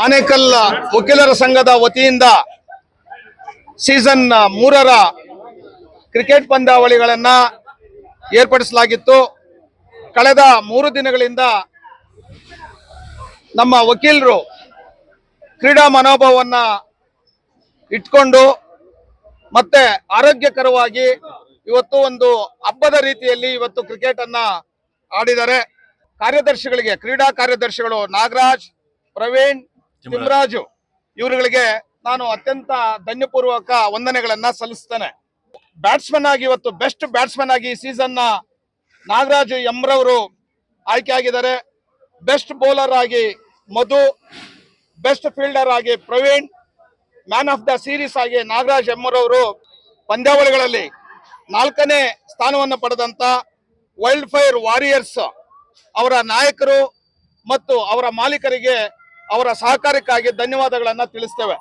ಆನೇಕಲ್ ವಕೀಲರ ಸಂಘದ ವತಿಯಿಂದ ಸೀಸನ್ 3ರ ಕ್ರಿಕೆಟ್ ಪಂದ್ಯಾವಳಿಗಳನ್ನ ಏರ್ಪಡಿಸಲಾಗಿತ್ತು. ಕಳೆದ 3 ದಿನಗಳಿಂದ ನಮ್ಮ ವಕೀಲರು ಕ್ರೀಡಾ ಮನೋಭಾವವನ್ನ ಇಟ್ಕೊಂಡು ಮತ್ತೆ ಆರೋಗ್ಯಕರವಾಗಿ ಇವತ್ತು ಒಂದು ಹಬ್ಬದ ರೀತಿಯಲ್ಲಿ ಇವತ್ತು ಕ್ರಿಕೆಟ್ ಅನ್ನ ಆಡಿದ್ದಾರೆ. ಕಾರ್ಯದರ್ಶಿಗಳಿಗೆ, ಕ್ರೀಡಾ ಕಾರ್ಯದರ್ಶಿಗಳು ನಾಗರಾಜ್, ಪ್ರವೀಣ್, ತಿಮ್ಮರಾಜು ಇವರುಗಳಿಗೆ ನಾನು ಅತ್ಯಂತ ಧನ್ಯಪೂರ್ವಕ ವಂದನೆಗಳನ್ನ ಸಲ್ಲಿಸ್ತೇನೆ. ಬ್ಯಾಟ್ಸ್ಮನ್ ಆಗಿ ಇವತ್ತು ಬೆಸ್ಟ್ ಬ್ಯಾಟ್ಸ್ಮನ್ ಆಗಿ ಈ ಸೀಸನ್ ನಾಗರಾಜ್ ಎಂರವರು ಆಯ್ಕೆ ಆಗಿದ್ದಾರೆ. ಬೆಸ್ಟ್ ಬೌಲರ್ ಆಗಿ ಮಧು, ಬೆಸ್ಟ್ ಫೀಲ್ಡರ್ ಆಗಿ Praveen, man of the series ಆಗಿ ನಾಗರಾಜ್ ಎಂರವರು ಪಂದ್ಯಾವಳಿಗಳಲ್ಲಿ 4ನೇ ಸ್ಥಾನವನ್ನು ಪಡೆದಂತ ವೈಲ್ಡ್ ಫೈರ್ ವಾರಿಯರ್ಸ್ ಅವರ ನಾಯಕರು ಮತ್ತು ಅವರ ಮಾಲೀಕರಿಗೆ ಅವರ ಸಹಕಾರಕ್ಕಾಗಿ ಧನ್ಯವಾದಗಳನ್ನ ತಿಳಿಸ್ತೇವೆ.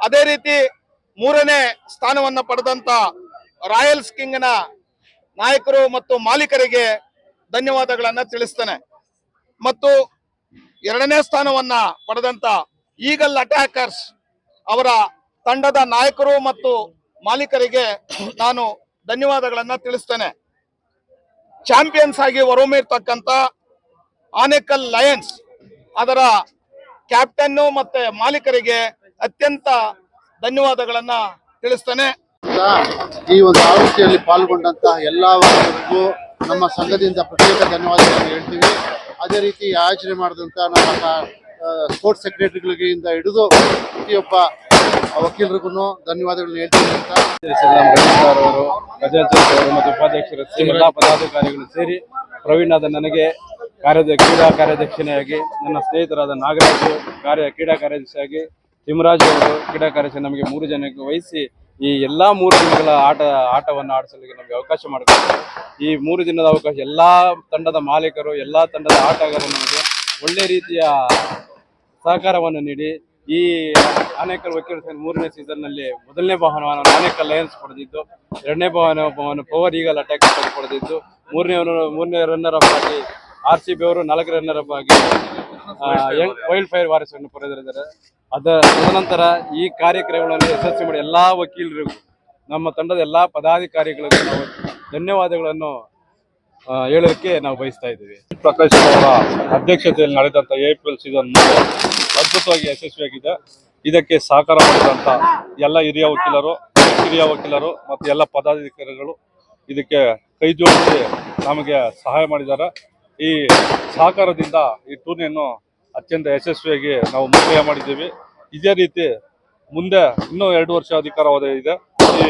ಅದೇ ರೀತಿ 3ನೇ ಸ್ಥಾನವನ್ನ ಪಡೆದಂತ ರಾಯಲ್ಸ್ ಕಿಂಗ್ನ ನಾಯಕರು ಮತ್ತು ಮಾಲೀಕರಿಗೆ ಧನ್ಯವಾದಗಳನ್ನ ತಿಳಿಸ್ತೇನೆ. ಮತ್ತು 2ನೇ ಸ್ಥಾನವನ್ನ ಪಡೆದಂತ ಈಗಲ್ ಅಟ್ಯಾಕರ್ಸ್ ಅವರ ತಂಡದ ನಾಯಕರು ಮತ್ತು ಮಾಲೀಕರಿಗೆ ನಾನು ಧನ್ಯವಾದಗಳನ್ನ ತಿಳಿಸ್ತೇನೆ. ಚಾಂಪಿಯನ್ಸ್ ಆಗಿ ಹೊರಹೊಮ್ಮಿರ್ತಕ್ಕಂಥ ಆನೇಕಲ್ ಲಯನ್ಸ್ ಅದರ ಕ್ಯಾಪ್ಟನ್ ಮತ್ತೆ ಮಾಲೀಕರಿಗೆ ಅತ್ಯಂತ ಧನ್ಯವಾದಗಳನ್ನ ತಿಳಿಸ್ತಾನೆ. ಈ ಒಂದು ಆವೃತ್ತಿಯಲ್ಲಿ ಪಾಲ್ಗೊಂಡಂತಹ ಎಲ್ಲ ವರ್ಗರಿಗೂ ನಮ್ಮ ಸಂಘದಿಂದ ಪ್ರತ್ಯೇಕ ಧನ್ಯವಾದಗಳನ್ನು ಹೇಳ್ತೀವಿ. ಅದೇ ರೀತಿ ಆಯೋಜನೆ ಮಾಡಿದಂಥ ನಮ್ಮ ಸ್ಪೋರ್ಟ್ಸ್ ಸೆಕ್ರೆಟರಿಗಳಿಂದ ಹಿಡಿದು ಪ್ರತಿಯೊಬ್ಬ ವಕೀಲರಿಗೂ ಧನ್ಯವಾದಗಳನ್ನ ಹೇಳ್ತೀವಿ ಅಂತ ಅವರು ಗಜಾಚಾರ್ಯ ಮತ್ತು ಉಪಾಧ್ಯಕ್ಷರು ಎಲ್ಲ ಪದಾಧಿಕಾರಿಗಳು ಸೇರಿ ಪ್ರವೀಣಾದ ನನಗೆ ಕ್ರೀಡಾ ಕಾರ್ಯಾಧ್ಯಕ್ಷನಾಗಿ, ನನ್ನ ಸ್ನೇಹಿತರಾದ ನಾಗರಾಜು ಕ್ರೀಡಾ ಕಾರ್ಯದರ್ಶಿಯಾಗಿ, ತಿಮ್ಮರಾಜು ಅವರು ಕ್ರೀಡಾ ಕಾರ್ಯದರ್ಶಿ ನಮಗೆ 3 ಜನಕ್ಕೆ ವಹಿಸಿ ಈ ಎಲ್ಲಾ 3 ದಿನಗಳ ಆಟವನ್ನು ಆಡಿಸಲು ನಮಗೆ ಅವಕಾಶ ಮಾಡಿಕೊಟ್ಟರು. ಈ 3 ದಿನದ ಅವಕಾಶ ಎಲ್ಲಾ ತಂಡದ ಮಾಲೀಕರು, ಎಲ್ಲಾ ತಂಡದ ಆಟಗಾರರು ನಮಗೆ ಒಳ್ಳೆ ರೀತಿಯ ಸಹಕಾರವನ್ನು ನೀಡಿ ಈ ಆನೇಕಲ್ ವಕೀಲರ ಸಂಘ 3ನೇ ಸೀಸನ್ನಲ್ಲಿ ಮೊದಲನೇ ಬಹುಮಾನವನ್ನು ಆನೇಕಲ್ ಲಯನ್ಸ್ ಪಡೆದಿದ್ದು, 2ನೇ ಬಹುಮಾನವನ್ನು ಪವರ್ ಈಗಲ್ ಅಟ್ಯಾಕ್ ಪಡೆದಿದ್ದು, 3ನೇ ರನ್ನರ್ ಅಪ್ ಆಗಿ RCB ಅವರು 4ನೇ ರನ್ನರ್ ಅಪ್ ಆಗಿ ವೈಲ್ಡ್ ಫೈರ್ ವಾರಿಯರ್ಸ್ ಅನ್ನು ಪಡೆದಿದ್ದಾರೆ. ತದನಂತರ ಈ ಕಾರ್ಯಕ್ರಮಗಳನ್ನು ಯಶಸ್ವಿ ಮಾಡಿ ಎಲ್ಲಾ ವಕೀಲರಿಗೂ, ನಮ್ಮ ತಂಡದ ಎಲ್ಲಾ ಪದಾಧಿಕಾರಿಗಳಿಗೂ ನಾವು ಧನ್ಯವಾದಗಳನ್ನು ಹೇಳೋದಕ್ಕೆ ನಾವು ಬಯಸ್ತಾ ಇದ್ದೀವಿ. ಪ್ರಕಾಶ್ ಅವರ ಅಧ್ಯಕ್ಷತೆಯಲ್ಲಿ ನಡೆದಂತ AIPL ಸೀಸನ್ 3 ಅದ್ಭುತವಾಗಿ ಯಶಸ್ವಿಯಾಗಿದೆ. ಇದಕ್ಕೆ ಸಹಕಾರ ಮಾಡಿದಂತ ಎಲ್ಲ ಹಿರಿಯ ವಕೀಲರು ಮತ್ತು ಎಲ್ಲ ಪದಾಧಿಕಾರಿಗಳು ಇದಕ್ಕೆ ಕೈ ಜೋಡಿಸಿ ನಮಗೆ ಸಹಾಯ ಮಾಡಿದ್ದಾರೆ. ಈ ಸಹಕಾರದಿಂದ ಈ ಟೂರ್ನಿಯನ್ನು ಅತ್ಯಂತ ಯಶಸ್ವಿಯಾಗಿ ನಾವು ಮುಕ್ತಾಯ ಮಾಡಿದ್ದೀವಿ. ಇದೇ ರೀತಿ ಮುಂದೆ ಇನ್ನೂ 2 ವರ್ಷ ಅಧಿಕಾರಾವಧಿ ಇದೆ. ಈ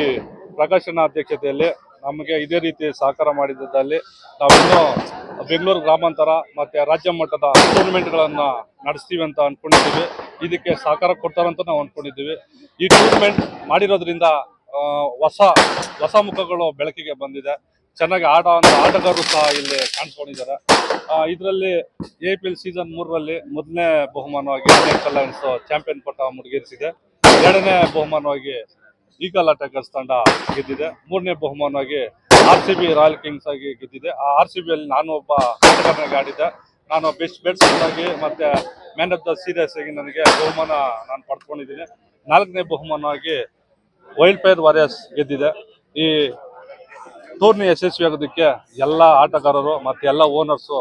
ಪ್ರಕಾಶನ ಅಧ್ಯಕ್ಷತೆಯಲ್ಲಿ ನಮಗೆ ಇದೇ ರೀತಿ ಸಹಕಾರ ಮಾಡಿದ್ದಲ್ಲಿ ನಾವಿನ್ನೂ ಬೆಂಗಳೂರು ಗ್ರಾಮಾಂತರ ಮತ್ತು ರಾಜ್ಯ ಮಟ್ಟದ ಟೂರ್ನಮೆಂಟ್ಗಳನ್ನು ನಡೆಸ್ತೀವಿ ಅಂತ ಅಂದ್ಕೊಂಡಿದ್ದೀವಿ. ಇದಕ್ಕೆ ಸಹಕಾರ ಕೊಡ್ತಾರಂತ ನಾವು ಅಂದ್ಕೊಂಡಿದ್ದೀವಿ. ಈ ಟೂರ್ನಮೆಂಟ್ ಮಾಡಿರೋದ್ರಿಂದ ಹೊಸ ಮುಖಗಳು ಬೆಳಕಿಗೆ ಬಂದಿದೆ. ಚೆನ್ನಾಗಿ ಆಟಗಾರರು ಸಹ ಇಲ್ಲಿ ಕಾಣಿಸ್ಕೊಂಡಿದ್ದಾರೆ. ಇದರಲ್ಲಿ AIPL ಸೀಸನ್ 3ರಲ್ಲಿ ಮೊದಲನೇ ಬಹುಮಾನವಾಗಿ ಆನೇಕಲ್ ಲಯನ್ಸ್ ಚಾಂಪಿಯನ್ ಪಟ್ಟ ಮುಡಿಗೇರಿಸಿದೆ. 2ನೇ ಬಹುಮಾನವಾಗಿ ಈಗಲ್ ಅಟ್ಯಾಕರ್ಸ್ ತಂಡ ಗೆದ್ದಿದೆ. 3ನೇ ಬಹುಮಾನವಾಗಿ RCB ರಾಯಲ್ ಕಿಂಗ್ಸ್ ಆಗಿ ಗೆದ್ದಿದೆ. ಆ RCBಯಲ್ಲಿ ನಾನು ಒಬ್ಬ ಆಟಗಾರನಾಗಿ ಆಡಿದ್ದೆ. ನಾನು ಬೆಸ್ಟ್ ಬ್ಯಾಟ್ಸ್ಮನ್ ಆಗಿ ಮತ್ತೆ ಮ್ಯಾನ್ ಆಫ್ ದ ಸೀರೀಸ್ ಆಗಿ ನನಗೆ ಬಹುಮಾನ ನಾನು ಪಡ್ಕೊಂಡಿದ್ದೀನಿ. 4ನೇ ಬಹುಮಾನವಾಗಿ ವೈಲ್ಡ್ ಫೈರ್ ವಾರಿಯರ್ಸ್ ಗೆದ್ದಿದೆ. ಈ ಟೂರ್ನಿ ಯಶಸ್ವಿಯಾಗೋದಕ್ಕೆ ಎಲ್ಲ ಆಟಗಾರರು ಮತ್ತು ಎಲ್ಲ ಓನರ್ಸು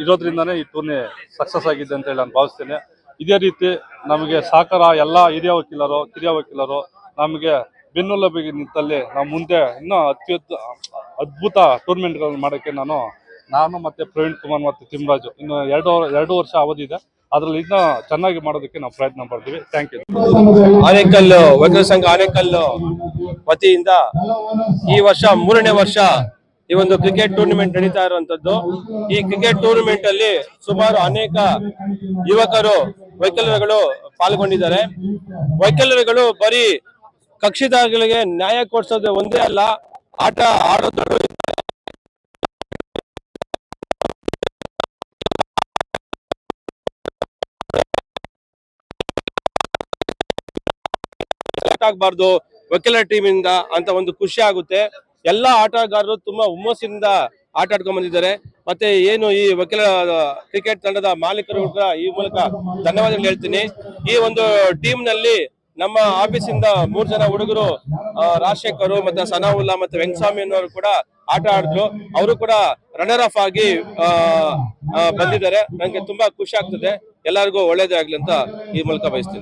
ಇರೋದ್ರಿಂದನೇ ಈ ಟೂರ್ನಿ ಸಕ್ಸಸ್ ಆಗಿದೆ ಅಂತ ಹೇಳಿ ನಾನು ಭಾವಿಸ್ತೇನೆ. ಇದೇ ರೀತಿ ನಮಗೆ ಸಹಕಾರ ಎಲ್ಲ ಹಿರಿಯ ವಕೀಲರು, ಕಿರಿಯ ವಕೀಲರು ನಮಗೆ ಬೆನ್ನೆಲುಬಾಗಿ ನಿಂತಲ್ಲಿ ನಾವು ಮುಂದೆ ಇನ್ನೂ ಅದ್ಭುತ ಟೂರ್ನಮೆಂಟ್ಗಳನ್ನು ಮಾಡೋಕ್ಕೆ ನಾನು ಮತ್ತು ಪ್ರವೀಣ್ ಕುಮಾರ್ ಮತ್ತು ತಿಮ್ಮರಾಜು ಇನ್ನು 2 ವರ್ಷ ಅವಧಿ ಇದೆ. ಅದರಲ್ಲಿ ಇನ್ನೂ ಚೆನ್ನಾಗಿ ಮಾಡೋದಕ್ಕೆ ನಾವು ಪ್ರಯತ್ನ ಪಡ್ತೀವಿ. Thank you. ಆನೇಕಲ್ ವಕೀಲರ ಸಂಘ ಆನೇಕಲ್ ವತಿಯಿಂದ ಈ ವರ್ಷ 3ನೇ ವರ್ಷ ಈ ಒಂದು ಕ್ರಿಕೆಟ್ ಟೂರ್ನಿಮೆಂಟ್ ನಡೀತಾ ಇರುವಂತದ್ದು. ಈ ಕ್ರಿಕೆಟ್ ಟೂರ್ನಿಮೆಂಟ್ ಅಲ್ಲಿ ಸುಮಾರು ಅನೇಕ ಯುವಕರು ವಕೀಲರುಗಳು ಪಾಲ್ಗೊಂಡಿದ್ದಾರೆ. ವಕೀಲರುಗಳು ಬರೀ ಕಕ್ಷಿದಾರಗಳಿಗೆ ನ್ಯಾಯ ಕೊಡಿಸೋದು ಒಂದೇ ಅಲ್ಲ, ಆಟ ಆಡೋದು ಆಗಬಾರ್ದು ವಕೀಲರ ಟೀಮ್ ಇಂದ ಅಂತ ಒಂದು ಖುಷಿ ಆಗುತ್ತೆ. ಎಲ್ಲಾ ಆಟಗಾರರು ತುಂಬಾ ಹುಮ್ಮಸ್ಸಿನಿಂದ ಆಟ ಆಡ್ಕೊಂಡ್ ಬಂದಿದ್ದಾರೆ. ಮತ್ತೆ ಏನು ಈ ವಕೀಲ ಕ್ರಿಕೆಟ್ ತಂಡದ ಮಾಲೀಕರು ಕೂಡ ಈ ಮೂಲಕ ಧನ್ಯವಾದಗಳು ಹೇಳ್ತೀನಿ. ಈ ಒಂದು ಟೀಮ್ ನಲ್ಲಿ ನಮ್ಮ ಆಫೀಸಿಂದ 3 ಜನ ಹುಡುಗರು, ರಾಜಶೇಖರ್ ಮತ್ತೆ ಸನಾವುಲ್ಲಾ ಮತ್ತೆ ವೆಂಕಸ್ವಾಮಿ ಅನ್ನೋರು ಕೂಡ ಆಟ ಆಡಿದ್ರು. ಅವರು ಕೂಡ ರನ್ನರ್ ಅಪ್ ಆಗಿ ಬಂದಿದ್ದಾರೆ. ನಂಗೆ ತುಂಬಾ ಖುಷಿ ಆಗ್ತದೆ. ಎಲ್ಲರಿಗೂ ಒಳ್ಳೇದೇ ಆಗ್ಲಿ ಅಂತ ಈ ಮೂಲಕ ಬಯಸ್ತೀನಿ.